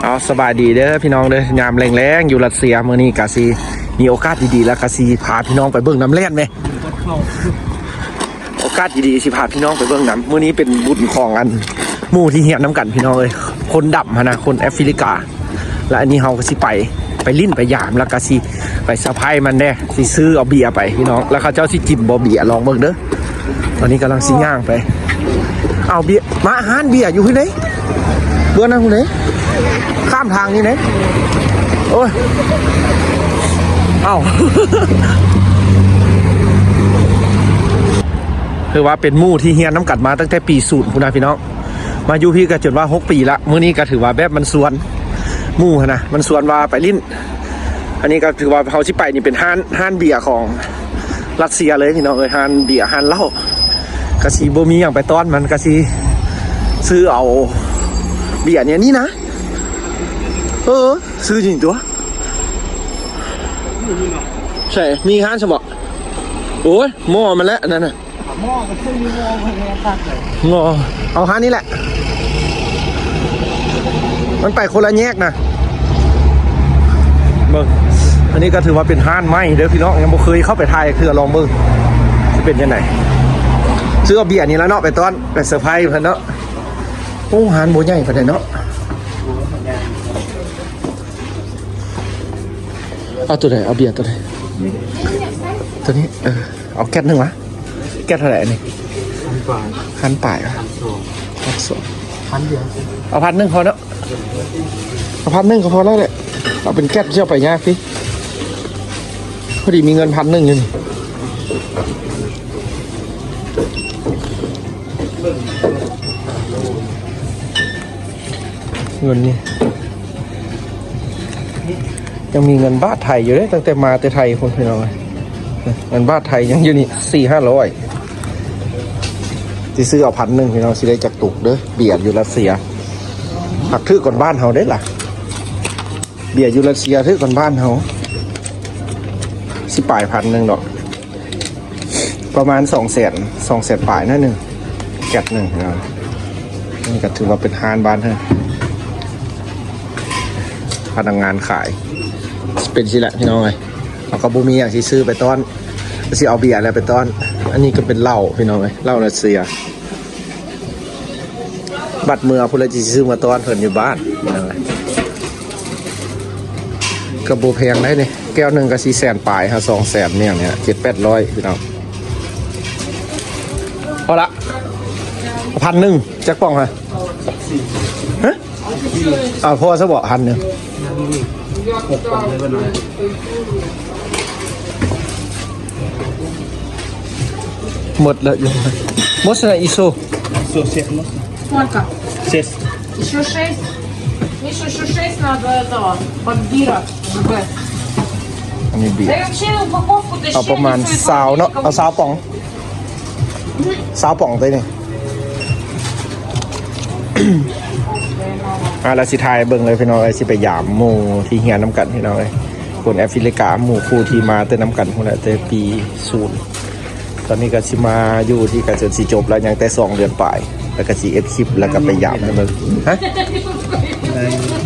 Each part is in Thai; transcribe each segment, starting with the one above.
เอาสบายดีเด้อพี่น้องเด้อยามแรงๆอยู่รัสเซียมื้อนี้กะสิมีโอกาสดีๆแล้วกะสิพาพี่น้องไปเบิ่งน้ำแล่นไหมโอกาสดีๆสิพาพี่น้องไปเบิ่งน้ำมื้อนี้เป็นบุญของอันหมู่ที่เฮียนน้ำกันพี่น้องเลยคนดำนะคนแอฟริกาและอันนี้เฮาก็สิไปลิ้นไปยามแล้วก็สิไปสะพายมันแน่สิซื้อเอาเบียร์ไปพี่น้องแล้วเขาเจ้าสิจิ้มบ่เบียร์ลองเบิ่งเด้อตอนนี้กำลังสิย่างไปเอาเบียร์มาอาหารเบียร์อยู่ที่ไหนเบื่อนะคุณไหนข้ามทางนี่ไหนโอ้ยเอ้า คือว่าเป็นหมู่ที่เฮียนน้ำกัดมาตั้งแต่ปีศูนย์คุณนะพี่น้องมาอยู่พี่ก็จนว่า6 ปีละมื้อนี้ก็ถือว่าแบบมันสวนหมู่นะมันสวนว่าไปลิ้นอันนี้ก็ถือว่าเขาที่ไปนี่เป็นห้านเบียร์ของรัสเซียเลยพี่น้องเลยห้านเบียร์ห้านเหล้ากะสีโบมีอย่างไปต้อนมันกะสีซื้อเอาเบียร์เนี่ยนี่นะซื้อจริงตัวใช่มีห้านสมบัติโอ้ยหม้อมันแล้วนั่นน่ะหม้อมันซื้อหม้อมันแพงมากเลยหม้อเอาห้านนี้แหละมันไปคนละแยกนะเบิ้งอันนี้ก็ถือว่าเป็นห้านไม้เด้อพี่น้องยังไม่เคยเข้าไปถ่ายคือลองเบิ้งจะเป็นยังไงซื้อเอาเบียร์นี่แล้วเนาะไปต้อนไปเซอร์ไพรส์เพิ่นเนาะโอ้ห้านโบใหญ่เพิ่นเนาะเอาตัวไหนเอาเบียร์ตัวไหนตัวนี้เอาแก๊สหนึ่งวะแก๊สเท่าไหร่นี่พันป่ายพันเดียวเอา1,000พอเนาะเอา1,000ก็พอแล้วแหละเอาเป็นแก๊สเชี่ยวไปยากสิพอดีมีเงิน1,000อยู่นี่เงินนี่ยังมีเงินบาทไทยอยู่เลยตั้งแต่มาแต่ไทยคนพี่น้องเงินบาทไทยยังอยู่นี่400-500ที่ซื้อเอา1,000พี่น้องสิได้จากตุกเด้อเบียร์อยู่รัสเซียหักถือก่อนบ้านเฮาได้ล่ะเบียร์อยู่รัสเซียถือก่อนบ้านเฮาสิป่าย1,000ดอกประมาณ200,000 ป่ายนั่นหนึ่งแกะหนึ่งพี่น้องนี่ก็ถือว่าเป็นฮานบ้านเฮาพนักงานขายเป็นสิแหละพี่น้องเลยเอากระบุมีอย่างที่ซื้อไปต้อนสิเอาเบียร์อะไรไปต้อนอันนี้ก็เป็นเหล้าพี่น้องเลยเหล้ารัสเซียบัตรเมืองพลจีซื้อมาต้อนเพิ่นอยู่บ้านพี่น้องเลยกระบุแพงได้เนี่ยแก้วหนึ่งก็400,000 ป่ายค่ะ200,000เนี่ย700-800พี่น้องพอละ1,000จักป่องฮะพอซะบอก1,000หมดแล้วอยู่หมดนะอีโซСколько? 6 Еще 6? Миша, еще 6 надо этого, подбира. อันนี้เบีย Да ร์ и вообще упаковку เอาประมาณ20เนาะเอา20 ป่อง20 ป่องได้นี่ เราสิทายเบิ่งเลยพี่น้องเลยสิไปยามหมู่ที่เฮียน้ำกันพี่น้องเลยคนแอฟริกาหมู่คู่ที่มาเต้นน้ำกันคนละแต่ปี0ตอนนี้ก็สิมาอยู่ที่กระจนสิจบแล้วยังแต่2 เดือนปลายแล้วก็สิเอฟคลิปแล้วก็ไปยามให้เบิ่งฮะ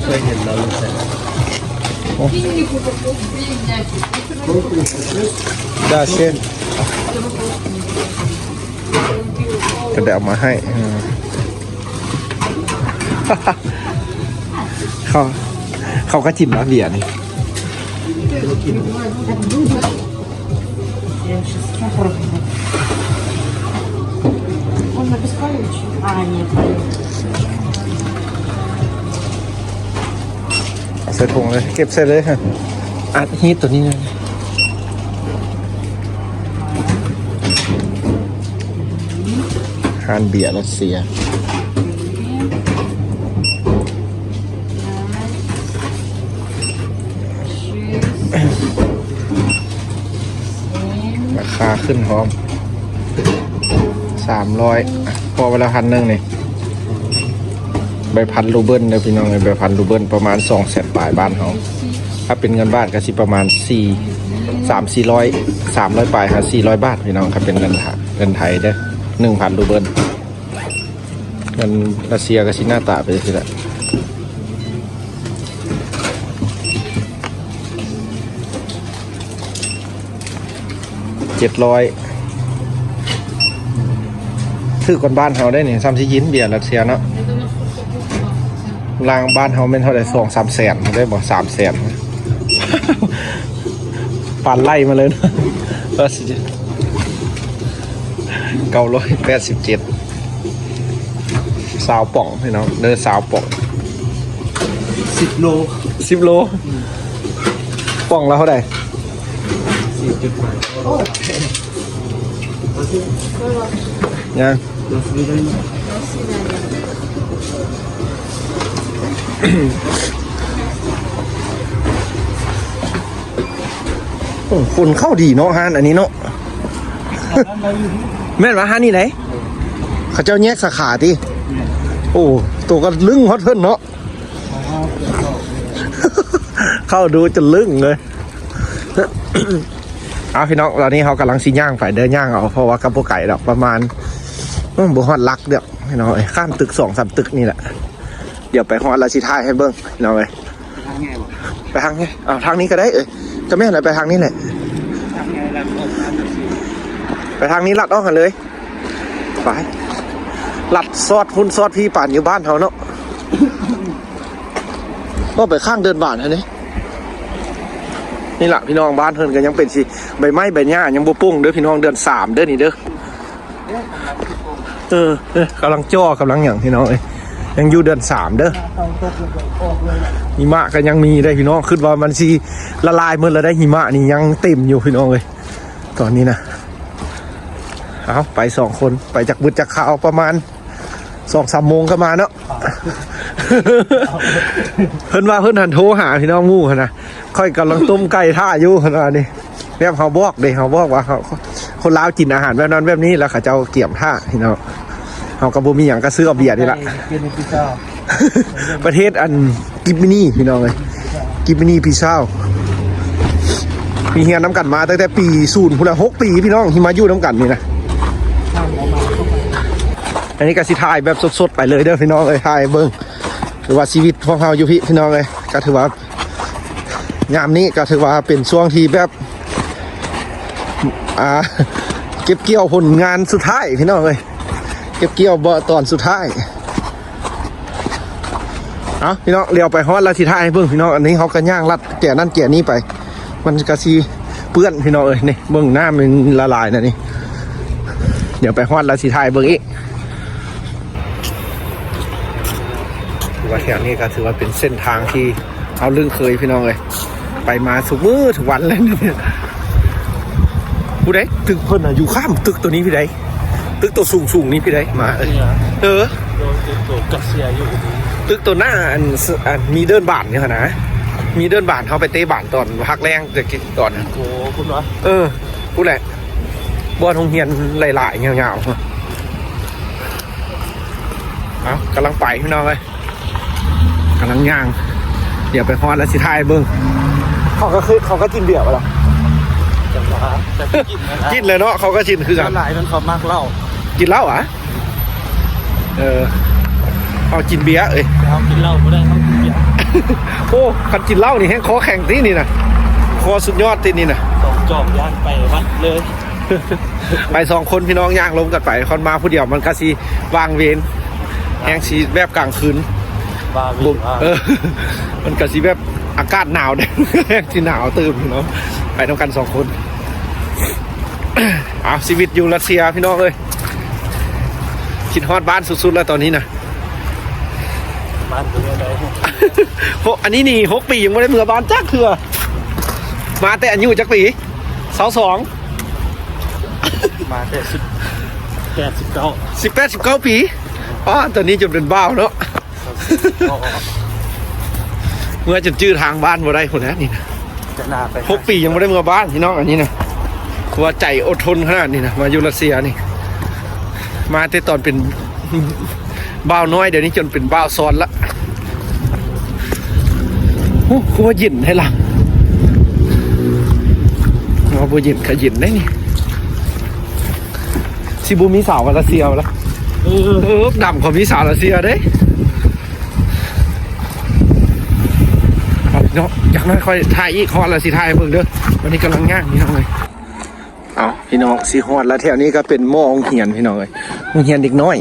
เคยเห็นเราใช่ได้เช่นก็ได้เอามาให้เขาก็จิ้มนะเบียร์นี่ใส่ถุงเลยเก็บใส่เลยฮะอัดฮีทตัวนี้เลยฮานเบียร์รัสเซียราคาขึ้นพร้อม300พอเวลา1,000นี่ใบ1,000 รูเบิลเลยพี่น้องใบ1,000 รูเบิลประมาณ200,000 ป่ายบ้านเขาถ้าเป็นเงินบาทก็สิประมาณ300 ป่ายค่ะ400 บาทพี่น้องครับเป็นเงินไทยเด้อ 1,000 รูเบิลเงินรัสเซียก็สิหน้าตาไปสิละ ซื้อก่อนบ้านเขาได้เนี่ย30ยินเบียร์รัสเซียเนาะรางบ้านเขาเป็นเท่าไหร่2-3 แสนได้บ่3 แสน ปั่นไล่มาเลยนะ987สาวป่องพี่น้องเดินสาวป่อง10 โลป่องแล้วเท่าไหร่ยังคนเข้าดีเนาะฮานอันนี้เนาะ แม่นว่าฮานนี่ไหนเขาเจ้าแยกสาขาที่โอ้ตัวก็ลึงฮอตเพิ่นเนาะ เข้าดูจะลึงเลย เอาพี่น้องตอนนี้เขากำลังซีย่างไปเดินย่างเอาเพราะว่ากระโปงไก่ดอกประมาณบุฮอดลักเดี๋ยวพี่น้องข้ามตึก2-3 ตึกนี่แหละเดี๋ยวไปฮอดราชิท้ายให้เบิ้งพี่น้องไปทางไงเอาทางนี้ก็ได้จะไม่เห็นอะไรไปทางนี้แหละไปทางนี้ลัดออกกันเลยไปลัดซอดพุ่นซอดพี่ป่านอยู่บ้านเขาเนาะ ก็ไปข้างเดินบ้านนะนี่แหละพี่น้องบ้านเพิ่นก็ยังเป็นสิใบไม้ใบหญ้ายังบ่ปุ้งเด้อพี่น้องเดือน3เด้อนี่เด้อกำลังจ่อกำลังอย่างพี่น้องยังอยู่เดือน3เด้อหิมะก็ยังมีได้พี่น้องคิดว่ามันสิละลายเมื่อละได้หิมะนี่ยังเต็มอยู่พี่น้องเลยตอนนี้นะเอาไป2 คนไปจากบึดจากขาวประมาณ2-3 โมงก็มาเนาะ เพิ่นว่าเพิ่นหันโทรหาพี่น้องมู่นะค่อยกำลังต้มไก่ท่าอยู่ขนาดนี้แบบเขาบอกเด้เขาบอกว่าเขาคนลาวกินอาหารแบบนั้นแบบนี้แล้วเขาเจ้าเกี่ยมท่าพี่น้องเขากระบุมีอย่างก็ซื้อเอาเบียร์นี่ละ ประเทศอันกิบมินี่พี่น้องเลยกิบมินี่พิซซ่ามีเฮียน้ำกันมาตั้งแต่ปี0พุ่นละ6 ปีพี่น้องที่มาอยู่น้ำกันนี่นะอันนี้ก็สิถ่ายแบบสดๆไปเลยเด้อพี่น้องเลยถ่ายเบิ้งหรือว่าชีวิตของเราอยู่พี่น้องเลยก็ถือว่ายามนี้ก็ถือว่าเป็นช่วงที่แบบเก็บเกี่ยวผลงานสุดท้ายพี่น้องเลยเก็บเกี่ยวตอนสุดท้ายเอาพี่น้องเลี้ยวไปฮอดแล้วที่ถ่ายให้เบิ้งพี่น้องอันนี้เขาก็ย่างลัดแก่นั่นแก่นี้ไปมันก็สิเปื้อนพี่น้องเลยนี่เบิ้งหน้ามันละลายนะนี่เดี๋ยวไปฮอดแล้วที่ถ่ายเบิ้งอีกว่าแถวนี้ก็ถือว่าเป็นเส้นทางที่เอาลึงเคยพี่น้องเลยไปมาสุกมือทุกวันเลยเนี่ยผู้ใดตึกเพิ่นอยู่ข้ามตึกตัวนี้พี่ใดตึกตัวสูงนี่พี่ใดมาตัวกัสเซียอยู่ตึกตัวหน้าอันมีเดินบานเนี่ยนะมีเดินบานเขาไปเตะบานตอนพักแรงจะกินตอนโอ้คุณวะผู้ใดบอลทงเฮียนหลายๆเงาๆเอากำลังไปพี่น้องเลยกำลังย่างเดี๋ยวไปฮอดแล้วสิทายเบิ้งเขาก็กินเบียร์ป่ะล่ะกินเลยเนาะเขาก็กินคือกันหลายนั้นเขามากเหล้ากินเหล้าอ่ะเอากินเบียร์เอากินเหล้าไม่ได้ต้องกินเบียร์โอ้คันกินเหล้านี่แห้งคอแข็งตีนี่นะคอสุดยอดตีนี่นะจอบย่างไปวัดเลยไป2 คนพี่น้องย่างลงกันไปคนมาผู้เดียวมันก็สิวางเวรแห้งสีแบบกลางคืนมันก็สิแบบอากาศหนาวเด้ที่หนาวตื่นเนาะไปต้องกัน2 คนชีวิตอยู่รัสเซียพี่น้องเลยคิดฮอดบ้านสุดๆแล้วตอนนี้นะบ้านเป็นยังไงอันนี้นี่6 ปียังไม่ได้เมื่อบ้านจักเถื่อมาแต่อายุจักปี22มาแต่18-19 ปีตอนนี้จะเป็นบ้าเนาะเมื่อจะจื้อทางบ้านมาได้คนนี้นี่นะ6 ปียังไม่ได้เมื่อบ้านพี่น้องอันนี้นะว่าใจอดทนขนาดนี้นะมาอยู่รัสเซียนี่มาแต่ตอนเป็นบ้าวน้อยเดี๋ยวนี้จนเป็นบ้าวซ้อนละโอ้คือว่าเย็นให้ล่ะว่าบ่เย็นขยินได้นี่ซิบูมีสาวรัสเซียแล้วดำของมีสาวรัสเซียได้เนาะอยากน้อยค่อยถ่ายอีกคอละสิถ่ายเบิ่งเด้อวันนี้กำลังย่างนี่ทำไง เอาพี่น้องสีฮอดแล้วแถวนี้ก็เป็นหม้อโรงเรียนพี่น้องเลยโรงเรียนเด็กน้อย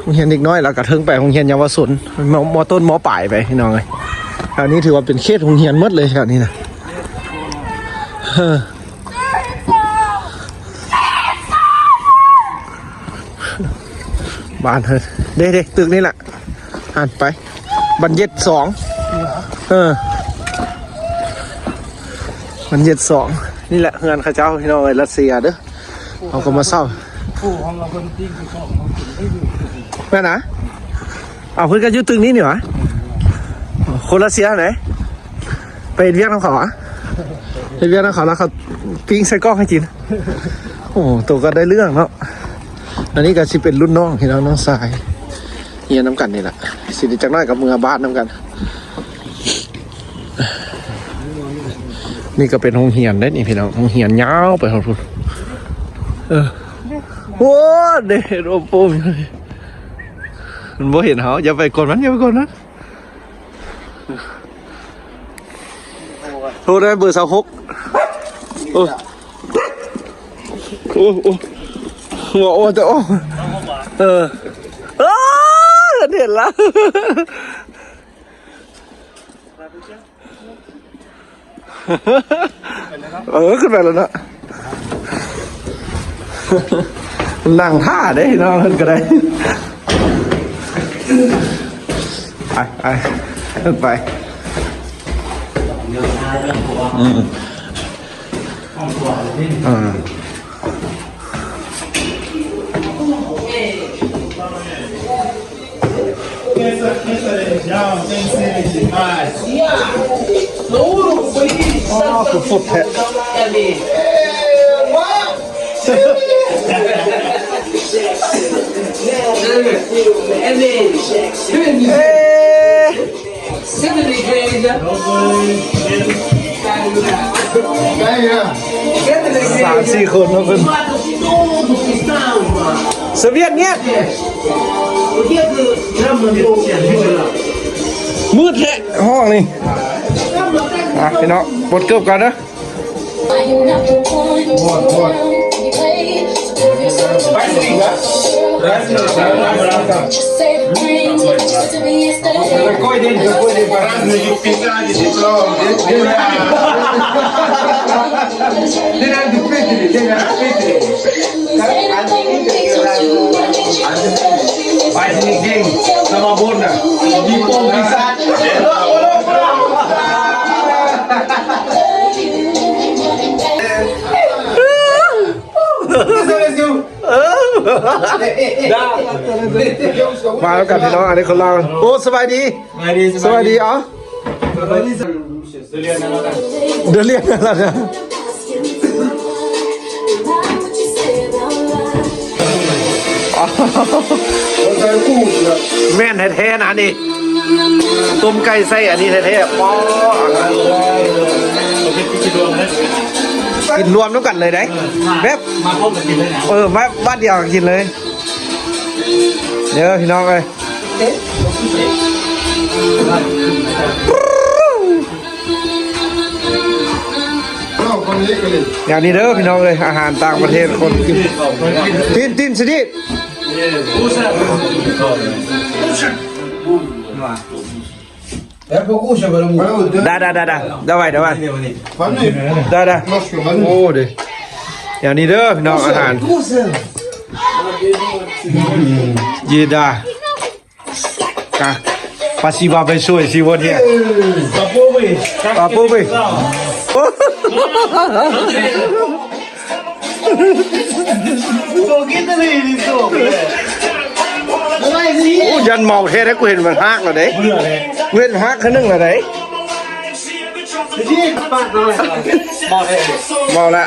โรงเรียนเด็กน้อยแล้วก็ถึงไปโรงเรียนเยาวชนมต้นมปลายไปพี่น้องเลยแถวนี้ถือว่าเป็นเขตโรงเรียนหมดเลยแถวนี้นะบ้านเธอเด็กตึกนี่แหละหันไปบันเย็ด2บันเย็ด2นี่แหละเฮือนข้าเจ้าพี่น้องรัสเซียเด้อเอาก็มาเศร้าแม่นะเอาเพื่อนกันอยู่ตึกนี้นี่หวะคนรัสเซียไหนไปเวียดนามเขาอ่ะไปเวียดนามเขาแล้วเขาปิ้งใส่กล้องให้กินโอ้ตัวก็ได้เรื่องเนาะอันนี้ก็สิเป็นรุ่นน้องพี่น้องน้องสายเฮียน้ำกันนี่แหละสิริจักรน้อยกับเมืองบ้านน้ำกันนี่ก็เป็นห้องเฮียนได้นี่พี่น้องห้องเฮียนยาวไปของคุณโอ้เด็ดโอโปมมันบ่เห็นเขาอย่าไปกดมันอย่าไปกดมันโทรได้เบอร์26โอ้โอ้จะโอ้เห็นแล้วขึ้นไปแล้วนะนั่งท่าได้น้องขึ้นก็ได้ไปขึ้นไปสุดแท้3-4 คนนะเพื่อนเสวียตเนี่ยมืดแท้ห้องนี่พี่น้องบดเกือบกันนะVai ninguém, sama bunda, di pom bisa.มาแล้วกันพี่น้องอันนี้คนเราโอ้สบายดีสบายดีอ๋อเดินเรียนอะไรนะแม่นแท้ๆนะนี่ต้มไก่ไส้อันนี้แท้ๆป๊อกินรวมน้ำกันเลยได้แบบมาพบกันกินเลยนะมาบ้านเดียวกินเลยเดี๋ยวพี่น้องเลยอย่างนี้เด้อพี่น้องเลยอาหารต่างประเทศคนกินตินสิดิдавай даโอ้ดิอย่างนี้เด้อพี่น้องอาหารеда как спасибо большое сегодня попробуйโอ้ยันเมาเทได้กูเห็นมันฮักแล้วเด้เว้นฮักคันนึงแล้วเด้เมาละ